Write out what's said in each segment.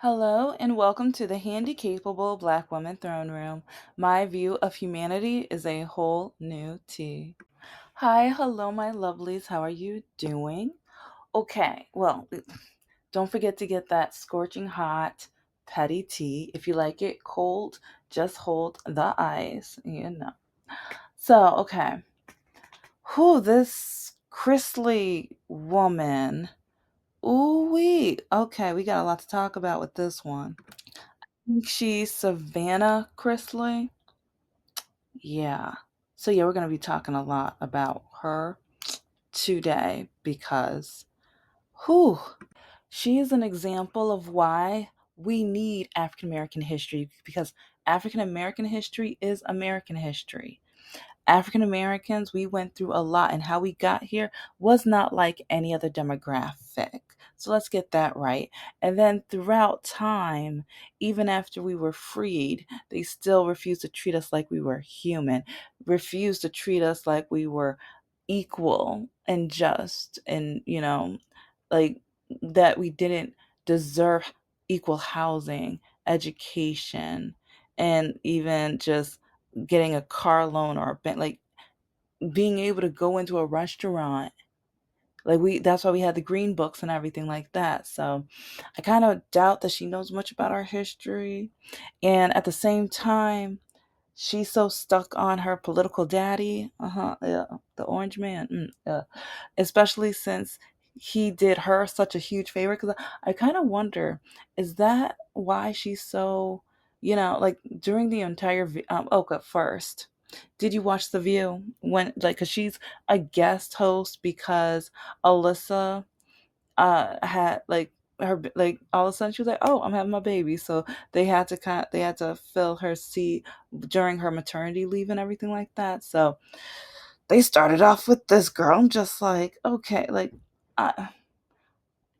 Hello and welcome to the Handy Capable Black Woman Throne Room. My view of humanity is a whole new tea. Hi, hello, my lovelies. How are you doing? Okay, well, don't forget to get that scorching hot petty tea. If you like it cold, just hold the ice. So, okay. This Chrisley woman. Ooh, okay, we got a lot to talk about with this one. Think she's Savannah Chrisley. Yeah. So yeah, we're gonna be talking a lot about her today because whew, she is an example of why we need African American history because African American history is American history. African Americans, we went through a lot, and how we got here was not like any other demographic. So let's get that right. And then throughout time, even after we were freed, they still refused to treat us like we were human, refused to treat us like we were equal and just, and, like that we didn't deserve equal housing, education, and even just getting a car loan or a bank, like being able to go into a restaurant. Like that's why we had the green books and everything like that. So I kind of doubt that she knows much about our history. And at the same time, she's so stuck on her political daddy. Yeah, the orange man. Especially since he did her such a huge favor. Because I kind of wonder, is that why she's so, like during the entire, okay, first, did you watch The View? When, like, because she's a guest host because Alyssa had like her, like all of a sudden she was like, oh, I'm having my baby, so they had to fill her seat during her maternity leave and everything like that. So they started off with this girl. I'm just like, okay, like, I,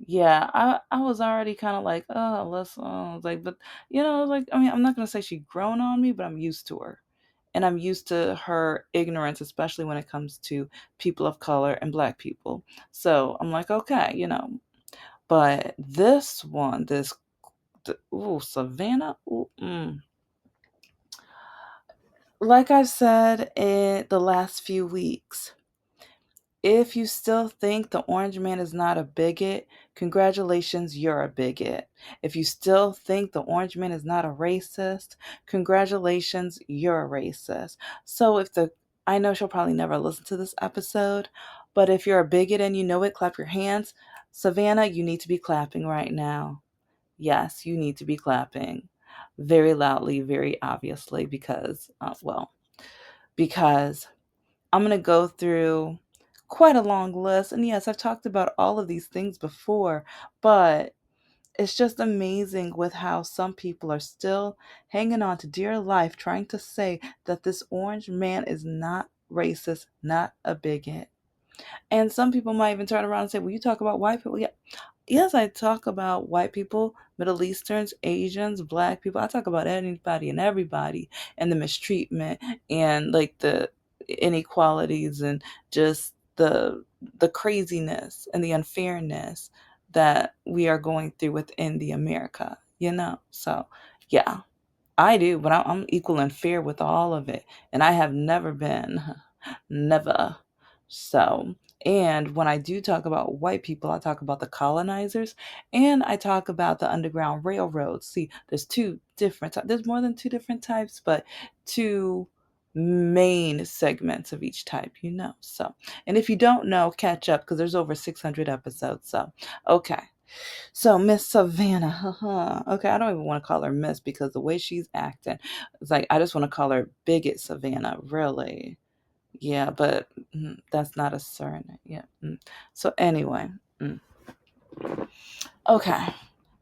yeah, I was already kind of like, oh, let's, I was like, but like, I mean, I'm not gonna say she grown on me, but I'm used to her, and I'm used to her ignorance, especially when it comes to people of color and Black people. So I'm like, okay. But this one, ooh, Savannah, ooh, like I've said in the last few weeks. If you still think the orange man is not a bigot, congratulations, you're a bigot. If you still think the orange man is not a racist, congratulations, you're a racist. So I know she'll probably never listen to this episode, but if you're a bigot and you know it, clap your hands. Savannah, you need to be clapping right now. Yes, you need to be clapping very loudly, very obviously, because I'm going to go through quite a long list. And yes, I've talked about all of these things before, but it's just amazing with how some people are still hanging on to dear life, trying to say that this orange man is not racist, not a bigot. And some people might even turn around and say, well, you talk about white people. Yeah. Yes, I talk about white people, Middle Easterns, Asians, Black people. I talk about anybody and everybody and the mistreatment and like the inequalities and just the craziness and the unfairness that we are going through within the America. So, yeah, I do, but I'm equal and fair with all of it. And I have never been. Never. So, and when I do talk about white people, I talk about the colonizers and I talk about the Underground Railroad. See, there's more than two different types, but two main segments of each type. So, and if you don't know, catch up because there's over 600 episodes. So, okay. So Miss Savannah, okay, I don't even want to call her Miss because the way she's acting, it's like I just want to call her Bigot Savannah, really. Yeah, but that's not a surname. Yeah. So anyway, okay.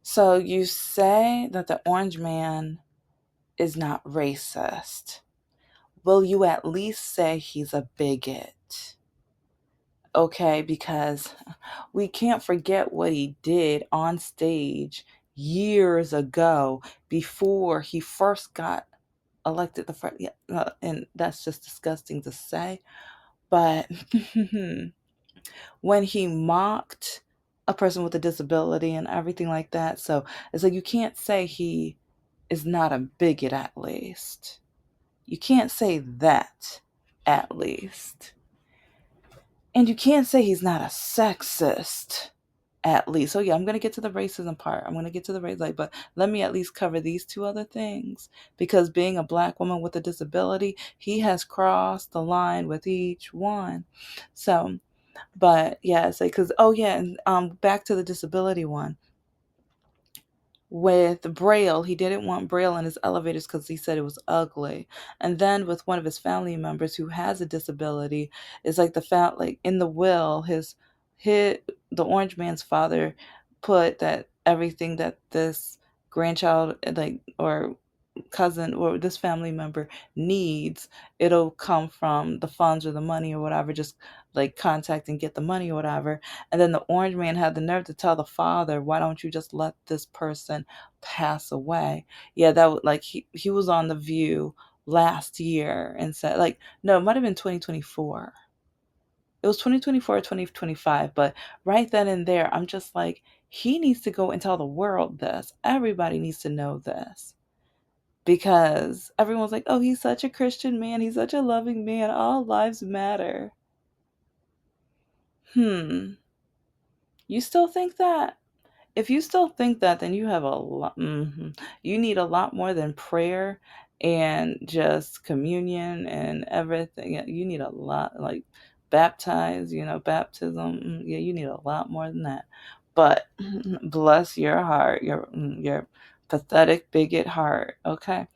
So you say that the orange man is not racist. Will you at least say he's a bigot? Okay, because we can't forget what he did on stage years ago before he first got elected the first, yeah, and that's just disgusting to say, but when he mocked a person with a disability and everything like that. So it's like you can't say he is not a bigot, at least. You can't say that, at least. And you can't say he's not a sexist, at least. So yeah, I'm gonna get to the racism part. I'm gonna get to the race, like, but let me at least cover these two other things, because being a black woman with a disability, he has crossed the line with each one. So, but yeah, it's like, because oh yeah, and back to the disability one. With Braille, he didn't want Braille in his elevators because he said it was ugly. And then with one of his family members who has a disability, it's like like in the will, his the orange man's father put that everything that this grandchild, like, or cousin or this family member needs, it'll come from the funds or the money or whatever, just like contact and get the money or whatever. And then the orange man had the nerve to tell the father, why don't you just let this person pass away? Yeah, that would, like, he was on The View last year and said, like, no, it might have been 2024. It was 2024 or 2025, but right then and there, I'm just like, he needs to go and tell the world this. Everybody needs to know this, because everyone's like, oh, he's such a Christian man. He's such a loving man. All lives matter. Hmm. You still think that? If you still think that, then you have a lot. You need a lot more than prayer and just communion and everything. Yeah, you need a lot, like baptize, baptism. Yeah, you need a lot more than that. But bless your heart, your pathetic bigot heart. Okay.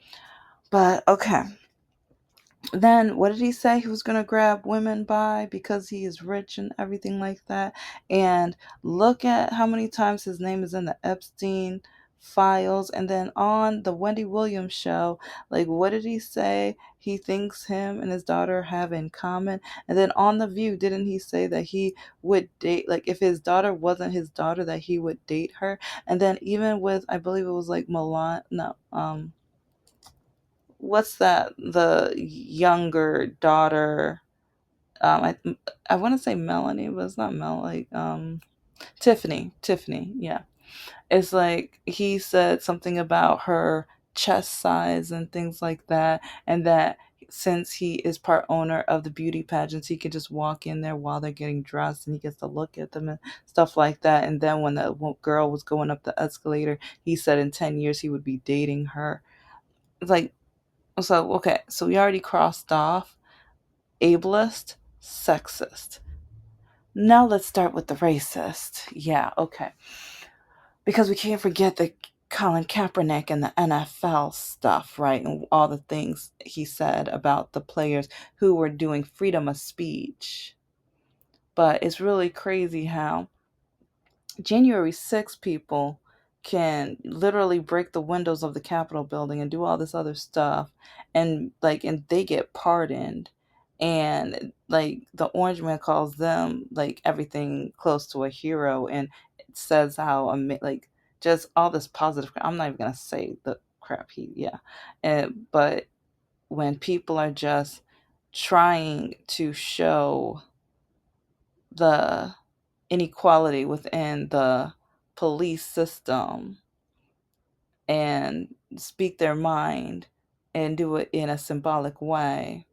But okay. Then what did he say he was going to grab women by because he is rich and everything like that? And look at how many times his name is in the Epstein files. And then on the Wendy Williams show, like, what did he say he thinks him and his daughter have in common? And then on The View, didn't he say that he would date, like, if his daughter wasn't his daughter, that he would date her? And then even with, I believe it was like Milan, no, what's that, the younger daughter, I want to say Melanie, but it's not Mel, like, Tiffany, yeah. It's like he said something about her chest size and things like that, and that since he is part owner of the beauty pageants, he could just walk in there while they're getting dressed and he gets to look at them and stuff like that. And then when the girl was going up the escalator, he said in 10 years he would be dating her. It's like, so, okay, so we already crossed off ableist, sexist. Now let's start with the racist. Yeah, okay. Because we can't forget the Colin Kaepernick and the NFL stuff, right? And all the things he said about the players who were doing freedom of speech. But it's really crazy how January 6th people can literally break the windows of the Capitol building and do all this other stuff, and like, and they get pardoned, and like the orange man calls them like everything close to a hero, and it says how like just all this positive. I'm not even gonna say the crap he, yeah. And but when people are just trying to show the inequality within the police system and speak their mind and do it in a symbolic way.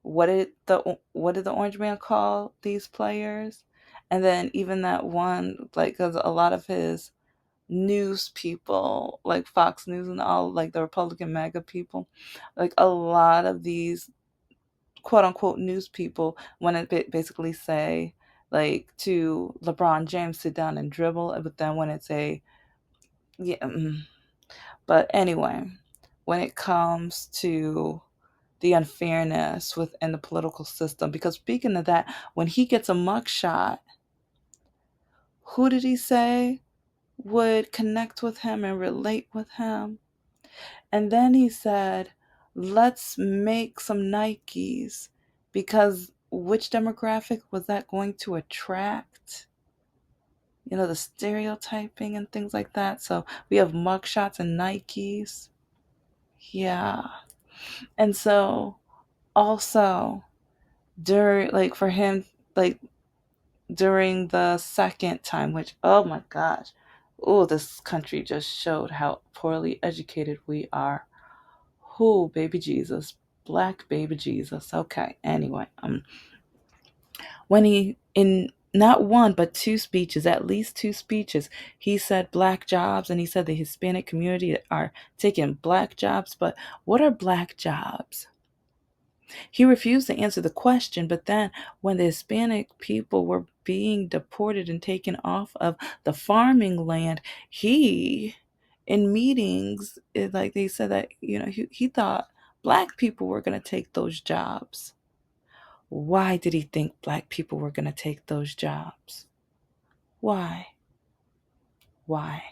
What did the orange man call these players? And then even that one, like, because a lot of his news people, like Fox News and all, like the Republican MAGA people, like a lot of these quote unquote news people want to basically say, like, to LeBron James, sit down and dribble, but then when it's a, yeah, but anyway, when it comes to the unfairness within the political system, because speaking of that, when he gets a mugshot, who did he say would connect with him and relate with him? And then he said, let's make some Nikes, because which demographic was that going to attract? The stereotyping and things like that. So we have mugshots and Nikes. Yeah. And so also, during, like, for him, like, during the second time, which, oh my gosh, oh, this country just showed how poorly educated we are. Who, baby Jesus, black baby Jesus. Okay, anyway, when he, in not one but two speeches, at least two speeches, he said black jobs, and he said the Hispanic community are taking black jobs. But what are black jobs? He refused to answer the question, but then when the Hispanic people were being deported and taken off of the farming land, he, in meetings, like they said that, he thought black people were going to take those jobs. Why did he think black people were going to take those jobs? Why? Why?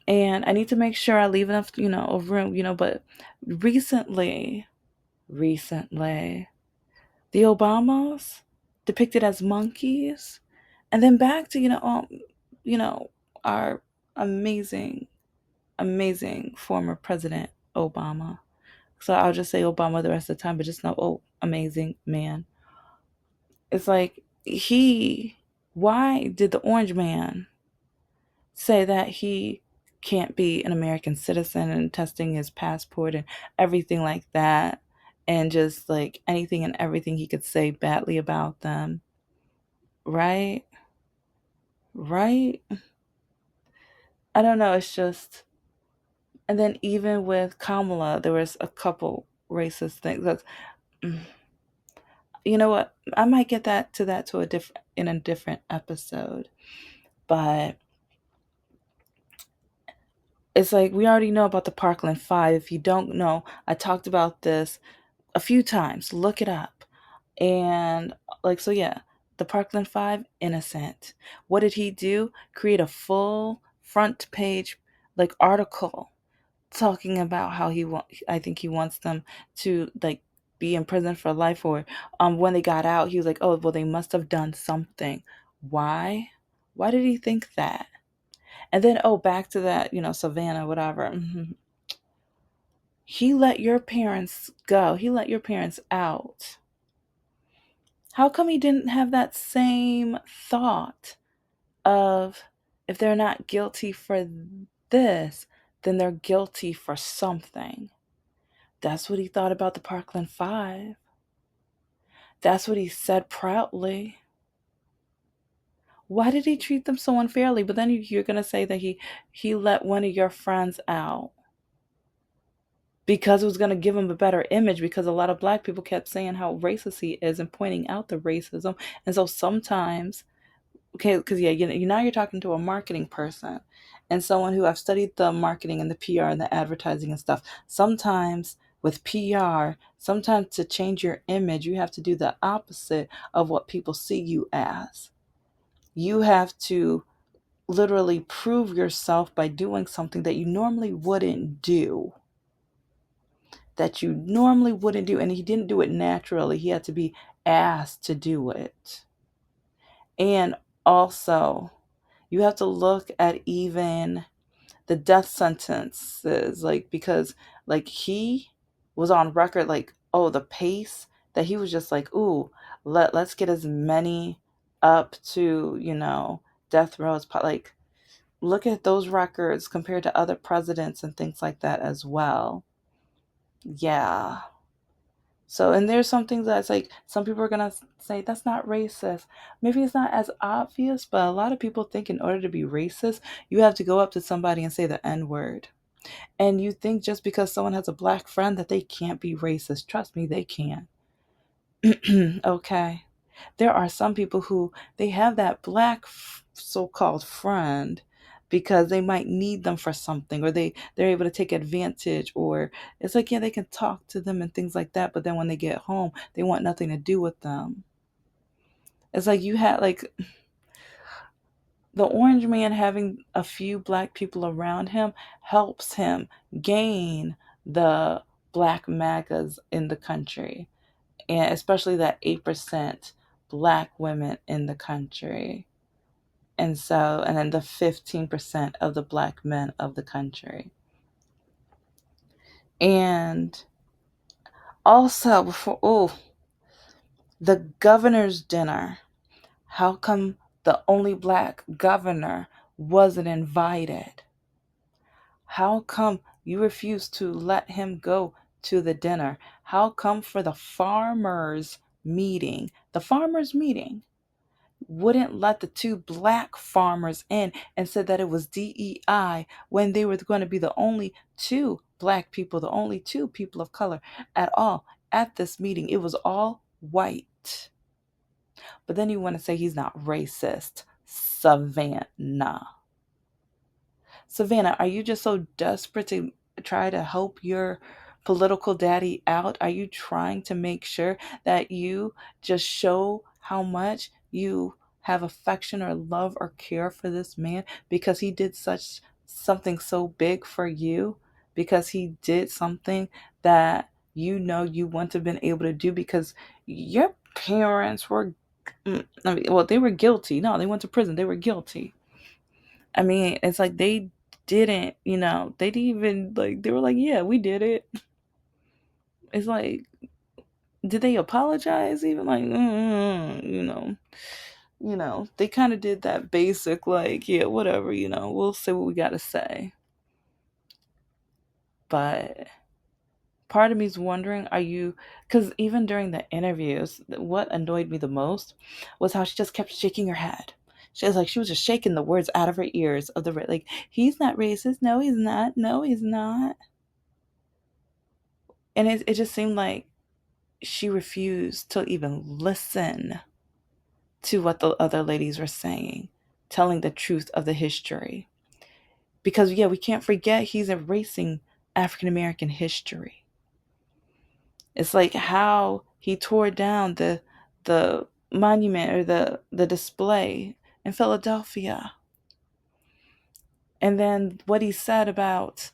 And I need to make sure I leave enough, of room, but recently, the Obamas depicted as monkeys, and then back to you know our amazing, amazing former president Obama. So I'll just say Obama the rest of the time, but just know, oh, amazing man. It's like why did the orange man say that he can't be an American citizen, and testing his passport and everything like that, and just like anything and everything he could say badly about them? Right? Right? I don't know. It's just, and then even with Kamala, there was a couple racist things. Mm, you know what? I might get that to a different in a different episode. But it's like we already know about the Parkland Five. If you don't know, I talked about this a few times. Look it up. And like, so yeah, the Parkland Five, innocent. What did he do? Create a full front page like article talking about how I think he wants them to like be in prison for life, or when they got out he was like, oh well, they must have done something. Why did he think that? And then, oh, back to that, Savannah, whatever. He let your parents go, he let your parents out. How come he didn't have that same thought of, if they're not guilty for this, then they're guilty for something? That's what he thought about the Parkland Five. That's what he said proudly. Why did he treat them so unfairly? But then you're going to say that he let one of your friends out because it was going to give him a better image, because a lot of black people kept saying how racist he is and pointing out the racism. And so sometimes, okay, because yeah, now you're talking to a marketing person and someone who have studied the marketing and the PR and the advertising and stuff. Sometimes with PR, sometimes to change your image, you have to do the opposite of what people see you as. You have to literally prove yourself by doing something that you normally wouldn't do. And he didn't do it naturally. He had to be asked to do it. And also, you have to look at even the death sentences, like, because like he was on record, like, oh, the pace that he was just like, ooh, let's get as many up to, death rows. Like, look at those records compared to other presidents and things like that as well. Yeah. So, and there's some things that's like, some people are going to say that's not racist. Maybe it's not as obvious, but a lot of people think in order to be racist, you have to go up to somebody and say the N word. And you think just because someone has a black friend that they can't be racist. Trust me, they can. Okay. There are some people who they have that black so-called friend because they might need them for something, or they're able to take advantage, or it's like, yeah, they can talk to them and things like that, but then when they get home they want nothing to do with them. It's like you had like the orange man having a few black people around him helps him gain the black magas in the country, and especially that 8% black women in the country. And so, and then the 15% of the black men of the country. And also, the governor's dinner. How come the only black governor wasn't invited? How come you refused to let him go to the dinner? How come for the farmers' meeting wouldn't let the two black farmers in and said that it was DEI when they were going to be the only two black people, the only two people of color at all at this meeting? It was all white. But then you want to say he's not racist. Savannah. Savannah, are you just so desperate to try to help your political daddy out? Are you trying to make sure that you just show how much you have affection or love or care for this man because he did such something so big for you? Because he did something that you know you wouldn't have been able to do because your parents were, I mean, well, they were guilty. No, they went to prison. They were guilty. I mean, it's like they didn't, they didn't even like, they were like, yeah, we did it. It's like, did they apologize even? Like, they kind of did that basic, like, yeah, whatever, we'll say what we got to say. But part of me is wondering, are you, because even during the interviews, what annoyed me the most was how she just kept shaking her head. She was just shaking the words out of her ears of the, like, he's not racist. No, he's not. No, he's not. And it just seemed like she refused to even listen to what the other ladies were saying, telling the truth of the history. Because, yeah, we can't forget he's erasing African American history. It's like how he tore down the monument or the display in Philadelphia. And then what he said about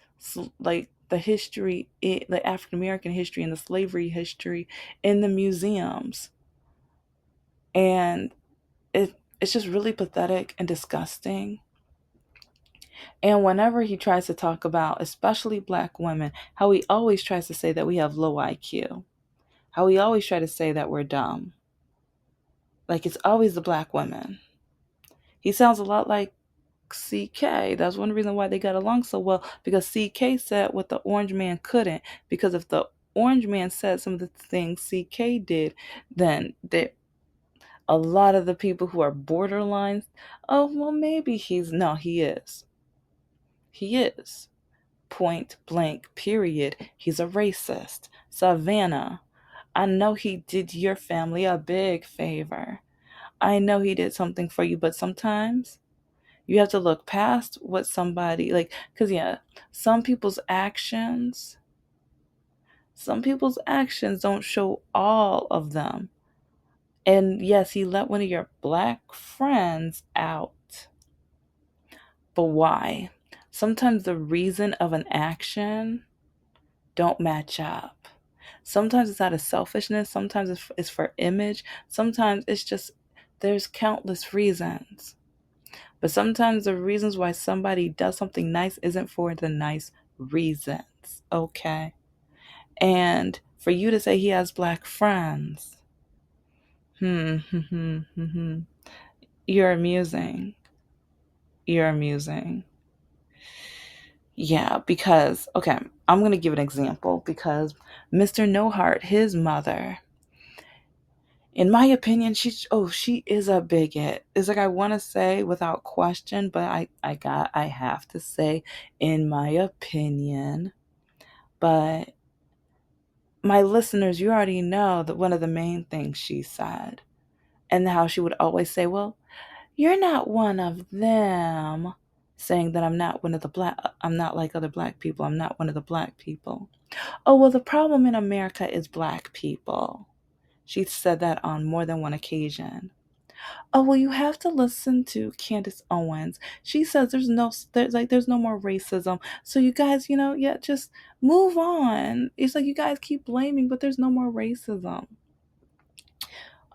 like the history, the African American history and the slavery history in the museums. And it's just really pathetic and disgusting. And whenever he tries to talk about, especially black women, how he always tries to say that we have low IQ, how he always tries to say that we're dumb. Like it's always the black women. He sounds a lot like CK. That's one reason why they got along so well, because CK said what the orange man couldn't. Because if the orange man said some of the things CK did, then a lot of the people who are borderlines, oh, well, maybe he is. He is. Point blank, period. He's a racist. Savannah, I know he did your family a big favor. I know he did something for you, but sometimes you have to look past what somebody, like, because, yeah, some people's actions don't show all of them. And yes, he let one of your black friends out. But why? Sometimes the reason of an action don't match up. Sometimes it's out of selfishness. Sometimes it's for image. Sometimes it's just, there's countless reasons. But sometimes the reasons why somebody does something nice isn't for the nice reasons. Okay? And for you to say he has black friends, hmm, hmm, hmm, hmm, hmm. You're amusing. You're amusing. Yeah, because, okay, I'm going to give an example because Mr. Nohart, his mother, in my opinion, she is a bigot. It's like I want to say without question, but I have to say in my opinion. But my listeners, you already know that one of the main things she said and how she would always say, "Well, you're not one of them," saying that I'm not like other black people. I'm not one of the black people. Oh, well, the problem in America is black people. She said that on more than one occasion. Oh, well, you have to listen to Candace Owens. She says there's no more racism. So you guys, yeah, just move on. It's like you guys keep blaming, but there's no more racism.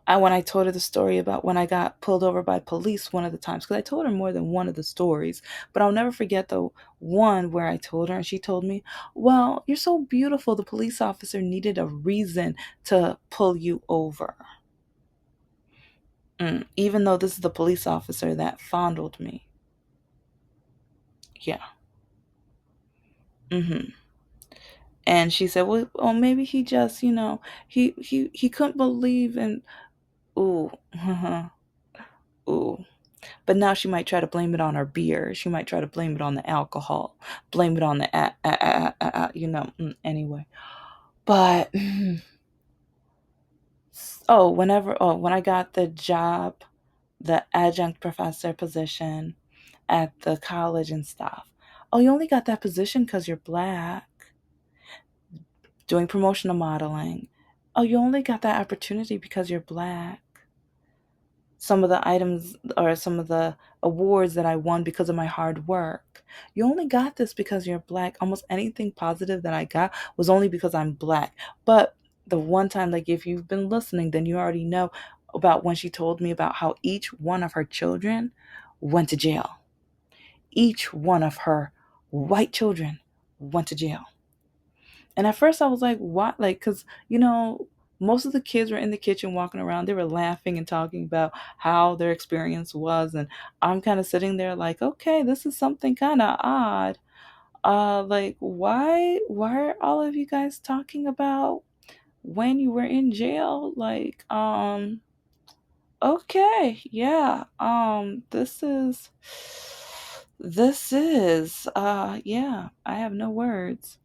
When I told her the story about when I got pulled over by police one of the times, because I told her more than one of the stories, but I'll never forget the one where I told her and she told me, "Well, you're so beautiful. The police officer needed a reason to pull you over." Even though this is the police officer that fondled me. Yeah. Mm-hmm. And she said, well, maybe he just, he couldn't believe in, ooh, ooh. But now she might try to blame it on her beer. She might try to blame it on the alcohol, blame it on the, anyway. But, when I got the job, the adjunct professor position at the college and stuff. Oh, you only got that position because you're black, doing promotional modeling. Oh, you only got that opportunity because you're black. Some of the items or some of the awards that I won because of my hard work. You only got this because you're black. Almost anything positive that I got was only because I'm black. But the one time, like if you've been listening, then you already know about when she told me about how each one of her children went to jail. Each one of her white children went to jail. And at first I was like, what? Like, because, most of the kids were in the kitchen walking around. They were laughing and talking about how their experience was. And I'm kind of sitting there like, okay, this is something kind of odd. Like, why are all of you guys talking about when you were in jail? Like, okay, yeah, yeah, I have no words.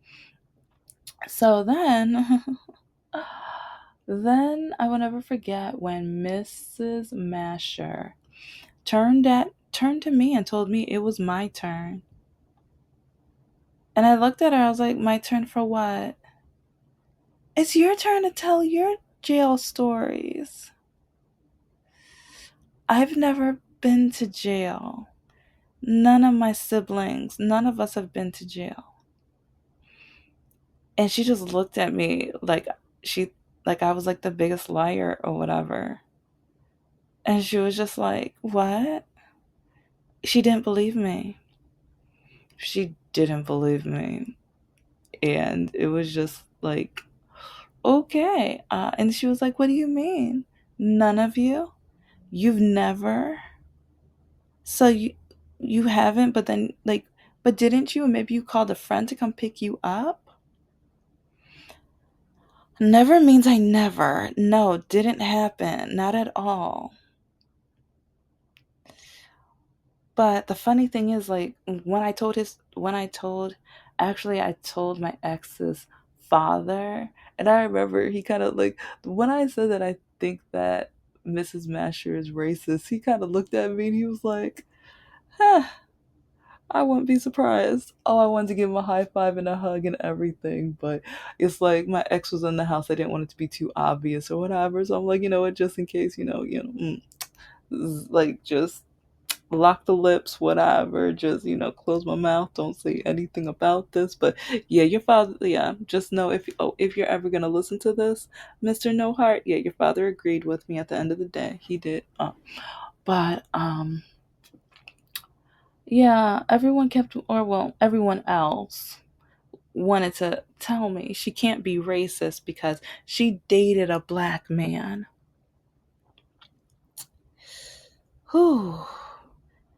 So then, then I will never forget when Mrs. Masher turned to me and told me it was my turn. And I looked at her, I was like, my turn for what? It's your turn to tell your jail stories. I've never been to jail. None of my siblings, none of us have been to jail. And she just looked at me she like I was like the biggest liar or whatever. And she was just like, "What?" She didn't believe me. She didn't believe me. And it was just like, okay. And she was like, "What do you mean? None of you? You've never? So you haven't, but then but didn't you? Maybe you called a friend to come pick you up?" Never means I never. No, didn't happen. Not at all. But the funny thing is, like, actually, I told my ex's father, and I remember he kind of like, when I said that I think that Mrs. Masher is racist, he kind of looked at me and he was like, huh, I wouldn't be surprised. Oh, I wanted to give him a high five and a hug and everything, but it's like my ex was in the house. I didn't want it to be too obvious or whatever. So I'm like, you know what, just in case, like just lock the lips, whatever. Just close my mouth. Don't say anything about this. But yeah, your father. Yeah, just know if you're ever gonna listen to this, Mister No Heart. Yeah, your father agreed with me at the end of the day. He did. But yeah, everyone else wanted to tell me she can't be racist because she dated a black man. Whew.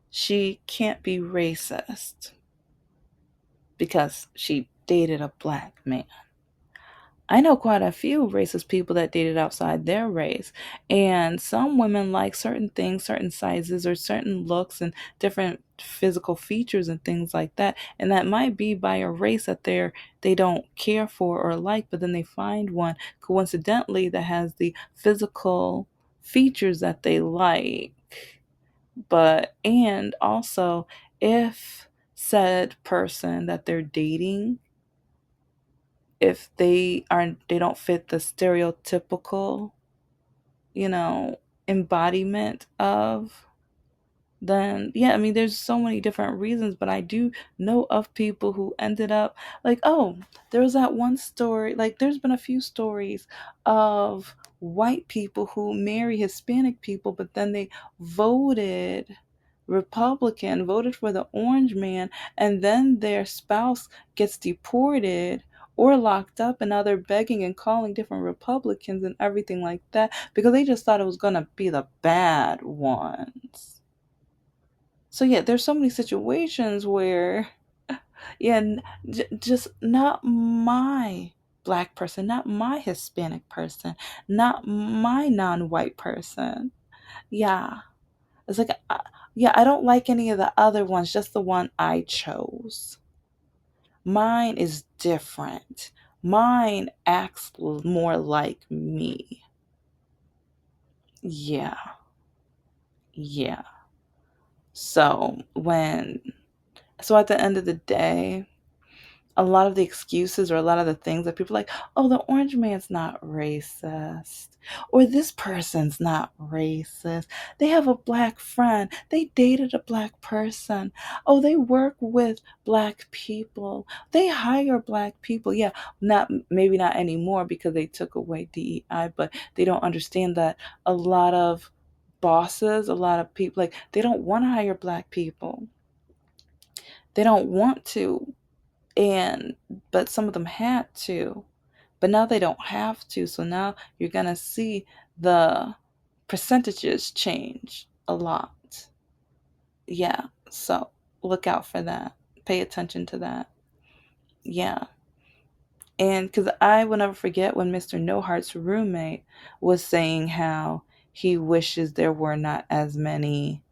She can't be racist because she dated a black man. I know quite a few racist people that dated outside their race, and some women like certain things, certain sizes, or certain looks, and different physical features and things like that. And that might be by a race that they don't care for or like, but then they find one coincidentally that has the physical features that they like. But and also, if said person that they're dating, if they don't fit the stereotypical, you know, embodiment of, then yeah, I mean there's so many different reasons, but I do know of people who ended up like, oh, there was that one story, like there's been a few stories of white people who marry Hispanic people, but then they voted voted for the orange man, and then their spouse gets deported or locked up, and now they're begging and calling different Republicans and everything like that because they just thought it was going to be the bad ones. So yeah, there's so many situations where yeah, just not my black person, not my Hispanic person, not my non-white person. Yeah. It's like, yeah, I don't like any of the other ones, just the one I chose. Mine is different. Mine acts more like me. Yeah. Yeah. So at the end of the day, a lot of the excuses or a lot of the things that people are like, oh, the orange man's not racist, or this person's not racist. They have a black friend. They dated a black person. Oh, they work with black people. They hire black people. Yeah, not maybe not anymore because they took away DEI, but they don't understand that a lot of bosses, a lot of people, like they don't want to hire black people. They don't want to, and but some of them had to, but now they don't have to, so now you're gonna see the percentages change a lot. Yeah, so look out for that, pay attention to that. Yeah. And because I will never forget when Mr. No Heart's roommate was saying how he wishes there were not as many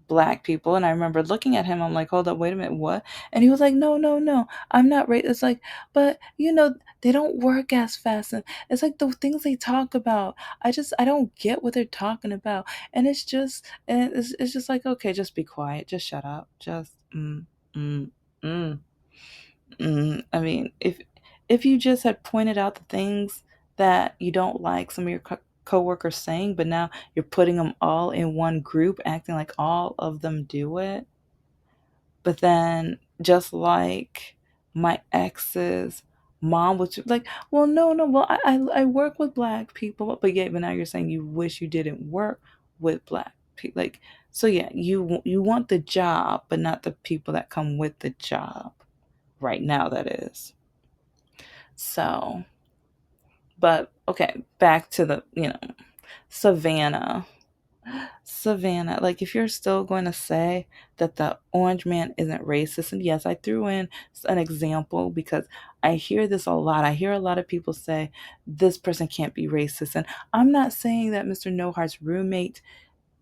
black people. And I remember looking at him, I'm like, hold up, wait a minute, what? And he was like, no, no, no, I'm not racist. It's like, but they don't work as fast. And it's like the things they talk about, I don't get what they're talking about. And it's just like, okay, just be quiet, just shut up, just mm, mm, I mean, if you just had pointed out the things that you don't like some of your coworkers saying, but now you're putting them all in one group, acting like all of them do it. But then, just like my ex's mom was like, well, no, no, well, I work with black people, but yeah, but now you're saying you wish you didn't work with black people, like, so yeah, you want the job, but not the people that come with the job. Right now, that is. So, but okay, back to Savannah. Savannah, like if you're still going to say that the orange man isn't racist, and yes, I threw in an example because I hear this a lot. I hear a lot of people say this person can't be racist, and I'm not saying that Mr. No Heart's roommate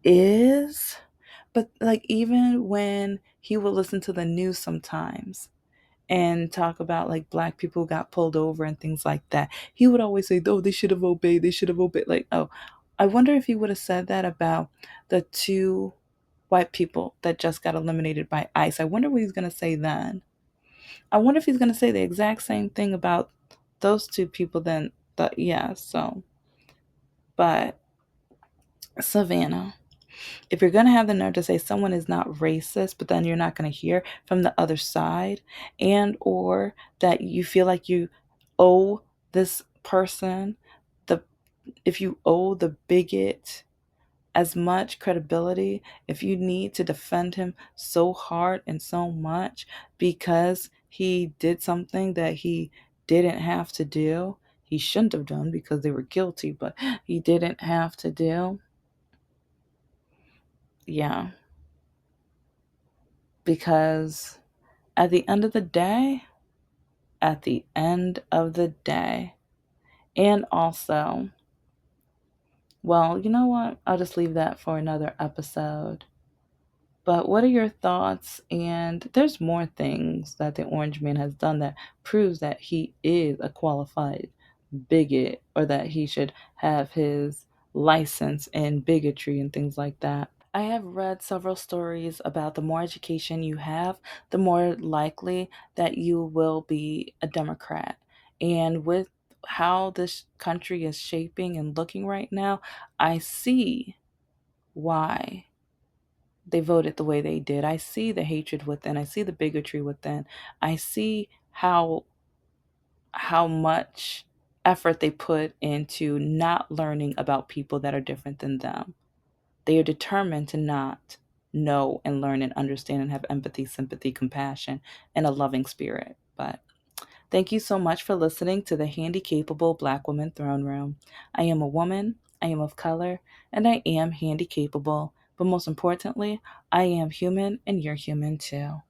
is, but like even when he would listen to the news sometimes and talk about like black people who got pulled over and things like that, he would always say, oh, they should have obeyed, they should have obeyed. Like, oh, I wonder if he would have said that about the two white people that just got eliminated by ICE. I wonder what he's going to say then. I wonder if he's going to say the exact same thing about those two people then. Yeah, so, but Savannah, if you're going to have the nerve to say someone is not racist, but then you're not going to hear from the other side, and or that you feel like you owe this person, the if you owe the bigot as much credibility, if you need to defend him so hard and so much because he did something that he didn't have to do, he shouldn't have done because they were guilty, but he didn't have to do. Yeah, because at the end of the day, at the end of the day, and also, well, you know what? I'll just leave that for another episode. But what are your thoughts? And there's more things that the Orange Man has done that proves that he is a qualified bigot, or that he should have his license in bigotry and things like that. I have read several stories about the more education you have, the more likely that you will be a Democrat. And with how this country is shaping and looking right now, I see why they voted the way they did. I see the hatred within. I see the bigotry within. I see how much effort they put into not learning about people that are different than them. They are determined to not know and learn and understand and have empathy, sympathy, compassion, and a loving spirit. But Thank you so much for listening to the Handy Capable Black Woman Throne Room. I am a woman, I am of color, and I am handy capable. But most importantly, I am human and you're human too.